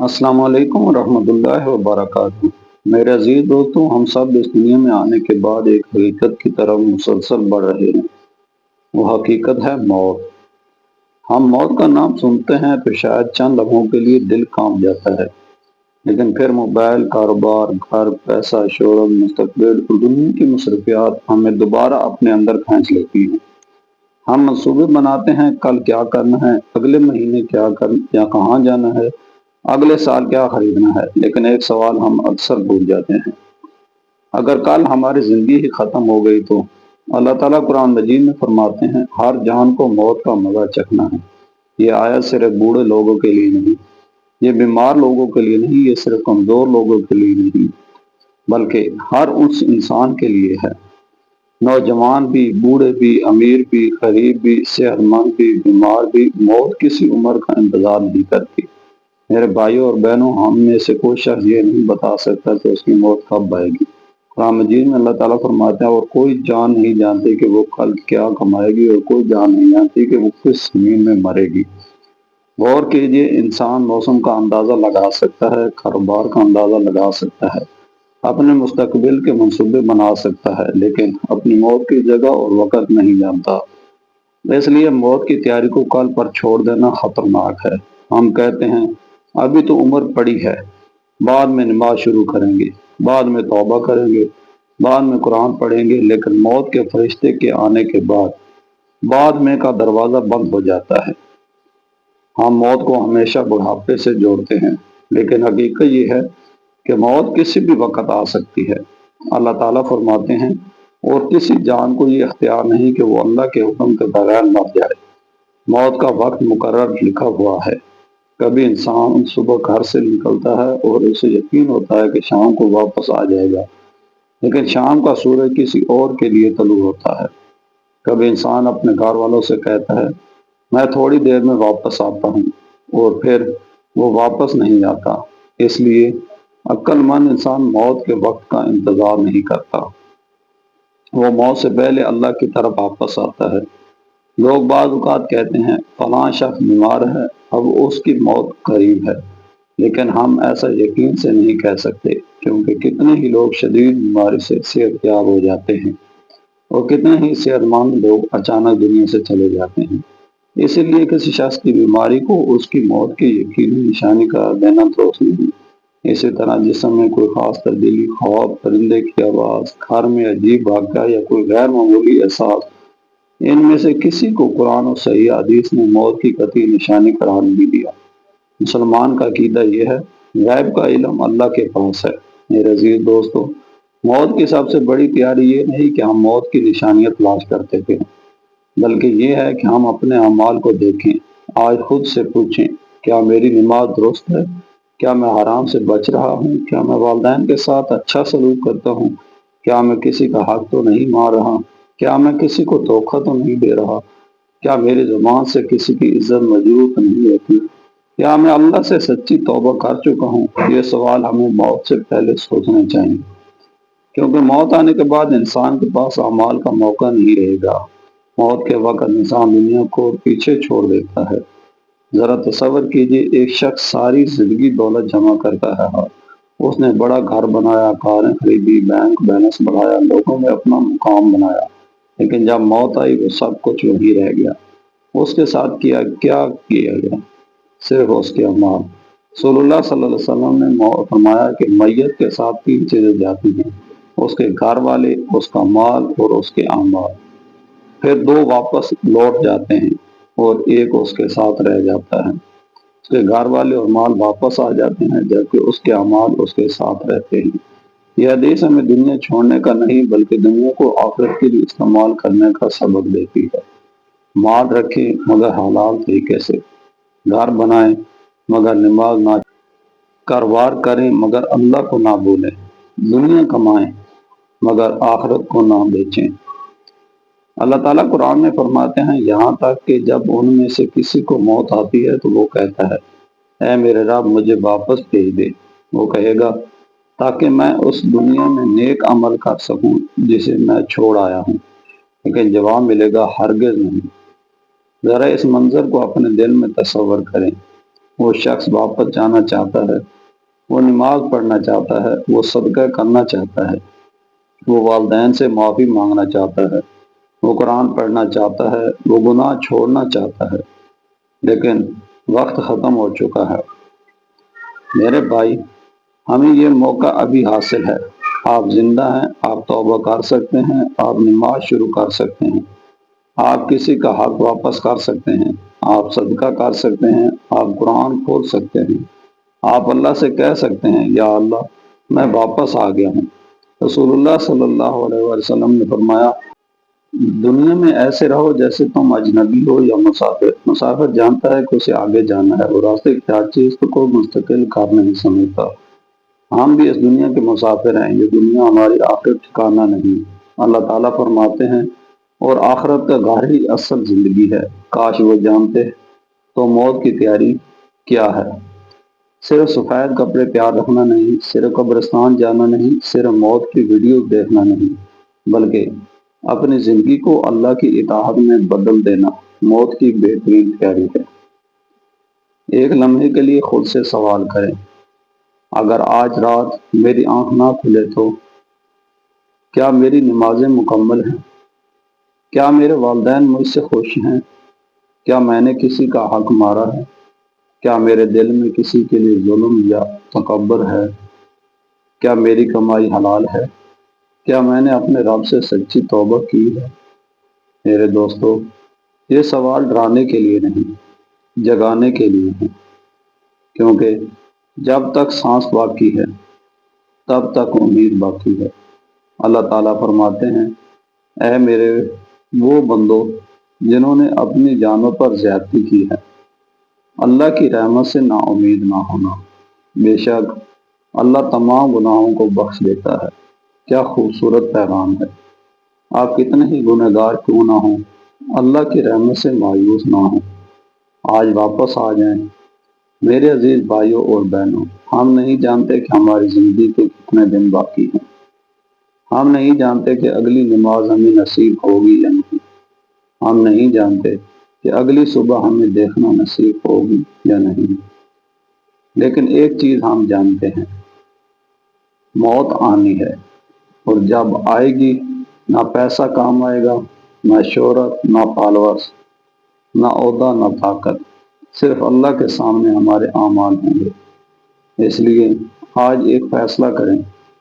السلام علیکم ورحمۃ اللہ وبرکاتہ۔ میرے عزیز دوستوں، ہم سب اس دنیا میں آنے کے بعد ایک حقیقت کی طرف مسلسل بڑھ رہے ہیں۔ وہ حقیقت ہے موت۔ ہم موت کا نام سنتے ہیں تو شاید چند لمحوں کے لیے دل کانپ جاتا ہے، لیکن پھر موبائل، کاروبار، گھر، پیسہ، شہرت، مستقبل اور دنیا کی مصروفیات ہمیں دوبارہ اپنے اندر کھینچ لیتی ہیں۔ ہم منصوبے بناتے ہیں، کل کیا کرنا ہے، اگلے مہینے کیا کرنا یا کہاں جانا ہے، اگلے سال کیا خریدنا ہے، لیکن ایک سوال ہم اکثر بھول جاتے ہیں: اگر کل ہماری زندگی ہی ختم ہو گئی تو؟ اللہ تعالیٰ قرآن مجید میں فرماتے ہیں، ہر جان کو موت کا مزہ چکھنا ہے۔ یہ آیت صرف بوڑھے لوگوں کے لیے نہیں، یہ بیمار لوگوں کے لیے نہیں، یہ صرف کمزور لوگوں کے لیے نہیں، بلکہ ہر اس انسان کے لیے ہے، نوجوان بھی، بوڑھے بھی، امیر بھی، غریب بھی، صحت مند بھی، بیمار بھی۔ موت کسی عمر کا انتظار نہیں کرتی۔ میرے بھائیوں اور بہنوں، ہم میں سے کوئی شخص یہ نہیں بتا سکتا کہ اس کی موت کب آئے گی۔ قرآن مجید میں اللہ تعالیٰ فرماتے ہیں، اور کوئی جان نہیں جانتی کہ وہ کل کیا کمائے گی، اور کوئی جان نہیں جانتی کہ وہ کس زمین میں مرے گی۔ غور کیجئے، انسان موسم کا اندازہ لگا سکتا ہے، کاروبار کا اندازہ لگا سکتا ہے، اپنے مستقبل کے منصوبے بنا سکتا ہے، لیکن اپنی موت کی جگہ اور وقت نہیں جانتا۔ اس لیے موت کی تیاری کو کل پر چھوڑ دینا خطرناک ہے۔ ہم کہتے ہیں، ابھی تو عمر پڑی ہے، بعد میں نماز شروع کریں گے، بعد میں توبہ کریں گے، بعد میں قرآن پڑھیں گے، لیکن موت کے فرشتے کے آنے کے بعد میں کا دروازہ بند ہو جاتا ہے۔ ہم موت کو ہمیشہ بڑھاپے سے جوڑتے ہیں، لیکن حقیقت یہ ہے کہ موت کسی بھی وقت آ سکتی ہے۔ اللہ تعالیٰ فرماتے ہیں، اور کسی جان کو یہ اختیار نہیں کہ وہ اللہ کے حکم کے بغیر مر جائے۔ موت کا وقت مقرر لکھا ہوا ہے۔ کبھی انسان صبح گھر سے نکلتا ہے اور اسے یقین ہوتا ہے کہ شام کو واپس آ جائے گا، لیکن شام کا سورج کسی اور کے لیے طلوع ہوتا ہے۔ کبھی انسان اپنے گھر والوں سے کہتا ہے، میں تھوڑی دیر میں واپس آتا ہوں، اور پھر وہ واپس نہیں آتا۔ اس لیے عقل مند انسان موت کے وقت کا انتظار نہیں کرتا، وہ موت سے پہلے اللہ کی طرف واپس آتا ہے۔ لوگ بعض اوقات کہتے ہیں، فلاں شخص بیمار ہے، اب اس کی موت قریب ہے، لیکن ہم ایسا یقین سے نہیں کہہ سکتے، کیونکہ کتنے ہی لوگ شدید بیماری سے صحت یاب ہو جاتے ہیں، اور کتنے ہی صحت مند لوگ اچانک دنیا سے چلے جاتے ہیں۔ اسی لیے کسی شخص کی بیماری کو اس کی موت کی یقینی نشانی قرار دینا درست نہیں۔ اسی طرح جسم میں کوئی خاص تبدیلی، خواب، پرندے کی آواز، گھر میں عجیب واقعہ یا کوئی غیر معمولی احساس، ان میں سے کسی کو قرآن اور صحیح حدیث نے موت کی قطعی نشانی قرار نہیں دیا۔ مسلمان کا عقیدہ یہ ہے، غیب کا علم اللہ کے پاس ہے۔ میرے عزیز دوستو، موت کی سب سے بڑی تیاری یہ نہیں کہ ہم موت کی نشانیاں تلاش کرتے تھے، بلکہ یہ ہے کہ ہم اپنے اعمال کو دیکھیں۔ آج خود سے پوچھیں، کیا میری نماز درست ہے؟ کیا میں حرام سے بچ رہا ہوں؟ کیا میں والدین کے ساتھ اچھا سلوک کرتا ہوں؟ کیا میں کسی کا حق تو نہیں مار رہا؟ کیا میں کسی کو دھوکہ تو نہیں دے رہا؟ کیا میری زبان سے کسی کی عزت مجروح تو نہیں ہوتی؟ کیا میں اللہ سے سچی توبہ کر چکا ہوں؟ یہ سوال ہمیں موت سے پہلے سوچنے چاہیے، کیونکہ موت آنے کے بعد انسان کے پاس اعمال کا موقع نہیں رہے گا۔ موت کے وقت انسان دنیا کو پیچھے چھوڑ دیتا ہے۔ ذرا تصور کیجئے، ایک شخص ساری زندگی دولت جمع کرتا رہا، اس نے بڑا گھر بنایا، کاریں خریدی، بینک بیلنس بڑھایا، لوگوں میں اپنا مقام بنایا، لیکن جب موت آئی وہ سب کچھ وہی رہ گیا۔ اس کے ساتھ کیا گیا؟ صرف اس کے اعمال۔ رسول اللہ صلی اللہ علیہ وسلم نے فرمایا کہ میت کے ساتھ تین چیزیں جاتی ہیں: اس کے گھر والے، اس کا مال اور اس کے اعمال۔ پھر دو واپس لوٹ جاتے ہیں اور ایک اس کے ساتھ رہ جاتا ہے۔ اس کے گھر والے اور مال واپس آ جاتے ہیں، جبکہ اس کے اعمال اس کے ساتھ رہتے ہیں۔ یہ حدیث ہمیں دنیا چھوڑنے کا نہیں، بلکہ دنیا کو آخرت کے لیے استعمال کرنے کا سبق دیتی ہے۔ مال رکھیں مگر حلال طریقے سے، گھر بنائیں مگر نماز نہ، کاروبار کریں مگر اللہ کو نہ بھولیں، دنیا کمائیں مگر آخرت کو نہ بیچیں۔ اللہ تعالیٰ قرآن میں فرماتے ہیں، یہاں تک کہ جب ان میں سے کسی کو موت آتی ہے تو وہ کہتا ہے، اے میرے رب مجھے واپس بھیج دے۔ وہ کہے گا، تاکہ میں اس دنیا میں نیک عمل کر سکوں جسے میں چھوڑ آیا ہوں، لیکن جواب ملے گا، ہرگز نہیں۔ ذرا اس منظر کو اپنے دل میں تصور کریں۔ وہ شخص واپس جانا چاہتا ہے، وہ نماز پڑھنا چاہتا ہے، وہ صدقہ کرنا چاہتا ہے، وہ والدین سے معافی مانگنا چاہتا ہے، وہ قرآن پڑھنا چاہتا ہے، وہ گناہ چھوڑنا چاہتا ہے، لیکن وقت ختم ہو چکا ہے۔ میرے بھائی، ہمیں یہ موقع ابھی حاصل ہے۔ آپ زندہ ہیں، آپ توبہ کر سکتے ہیں، آپ نماز شروع کر سکتے ہیں، آپ کسی کا حق واپس کر سکتے ہیں، آپ صدقہ کر سکتے ہیں، آپ قرآن کھول سکتے ہیں، آپ اللہ سے کہہ سکتے ہیں، یا اللہ میں واپس آ گیا ہوں۔ رسول اللہ صلی اللہ علیہ وسلم نے فرمایا، دنیا میں ایسے رہو جیسے تم اجنبی ہو یا مسافر۔ مسافر جانتا ہے کہ اسے آگے جانا ہے، اور راستے کی ہر چیز کو مستقل کار نہیں سمجھتا۔ ہم بھی اس دنیا کے مسافر ہیں، یہ دنیا ہماری آخرت ٹھکانہ نہیں۔ اللہ تعالیٰ فرماتے ہیں، اور آخرت کا گھر ہی اصل زندگی ہے۔ کاش وہ جانتے تو موت کی تیاری کیا ہے۔ صرف سفید کپڑے تیار رکھنا نہیں، صرف قبرستان جانا نہیں، صرف موت کی ویڈیو دیکھنا نہیں، بلکہ اپنی زندگی کو اللہ کی اطاعت میں بدل دینا موت کی بہترین تیاری ہے۔ ایک لمحے کے لیے خود سے سوال کریں، اگر آج رات میری آنکھ نہ کھلے تو کیا میری نمازیں مکمل ہیں؟ کیا میرے والدین مجھ سے خوش ہیں؟ کیا میں نے کسی کا حق مارا ہے؟ کیا میرے دل میں کسی کے لیے ظلم یا تکبر ہے؟ کیا میری کمائی حلال ہے؟ کیا میں نے اپنے رب سے سچی توبہ کی ہے؟ میرے دوستو، یہ سوال ڈرانے کے لیے نہیں، جگانے کے لیے ہے، کیونکہ جب تک سانس باقی ہے تب تک امید باقی ہے۔ اللہ تعالیٰ فرماتے ہیں، اے میرے وہ بندو جنہوں نے اپنی جانوں پر زیادتی کی ہے، اللہ کی رحمت سے نا امید نہ ہونا۔ بے شک اللہ تمام گناہوں کو بخش دیتا ہے۔ کیا خوبصورت پیغام ہے۔ آپ کتنے ہی گنہگار کیوں نہ ہوں، اللہ کی رحمت سے مایوس نہ ہوں۔ آج واپس آ جائیں۔ میرے عزیز بھائیوں اور بہنوں، ہم نہیں جانتے کہ ہماری زندگی کے کتنے دن باقی ہیں۔ ہم نہیں جانتے کہ اگلی نماز ہمیں نصیب ہوگی یا نہیں۔ ہم نہیں جانتے کہ اگلی صبح ہمیں دیکھنا نصیب ہوگی یا نہیں۔ لیکن ایک چیز ہم جانتے ہیں، موت آنی ہے، اور جب آئے گی نہ پیسہ کام آئے گا، نہ شہرت، نہ فالورز، نہ عہدہ، نہ طاقت، صرف اللہ کے سامنے ہمارے اعمال ہوں گے۔ اس لیے آج ایک فیصلہ کریں،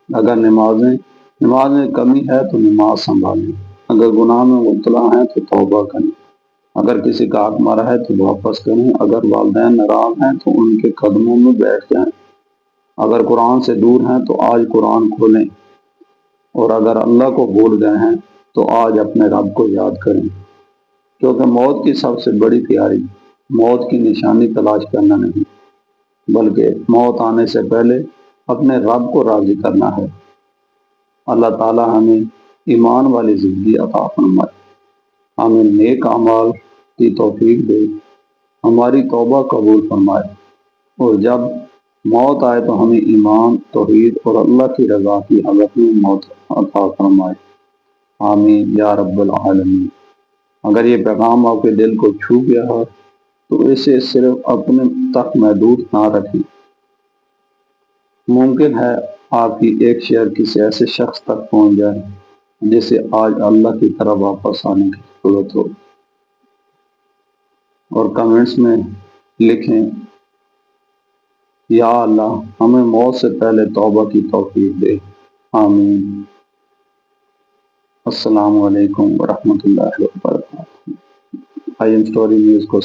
اگر نماز میں کمی ہے تو نماز سنبھالیں، اگر گناہ میں مبتلا ہیں تو توبہ کریں، اگر کسی کا حق مارا ہے تو واپس کریں، اگر والدین ناراض ہیں تو ان کے قدموں میں بیٹھ جائیں، اگر قرآن سے دور ہیں تو آج قرآن کھولیں، اور اگر اللہ کو بھول گئے ہیں تو آج اپنے رب کو یاد کریں، کیونکہ موت کی سب سے بڑی تیاری موت کی نشانی تلاش کرنا نہیں، بلکہ موت آنے سے پہلے اپنے رب کو راضی کرنا ہے۔ اللہ تعالیٰ ہمیں ایمان والی زندگی عطا فرمائے، ہمیں نیک اعمال کی توفیق دے، ہماری توبہ قبول فرمائے، اور جب موت آئے تو ہمیں ایمان، توحید اور اللہ کی رضا کی حالت میں موت عطا فرمائے۔ آمین یا رب العالمین۔ اگر یہ پیغام آپ کے دل کو چھو گیا ہے تو اسے صرف اپنے تک محدود نہ رکھیں۔ ممکن ہے آپ کی ایک شیئر کسی ایسے شخص تک پہنچ جائے جسے آج اللہ کی طرف واپس آنے کی ضرورت ہو، اور کمنٹس میں لکھیں، یا اللہ ہمیں موت سے پہلے توبہ کی توفیق دے۔ آمین۔ السلام علیکم ورحمۃ اللہ وبرکاتہ۔ آئی ایم اسٹوری نیوز کو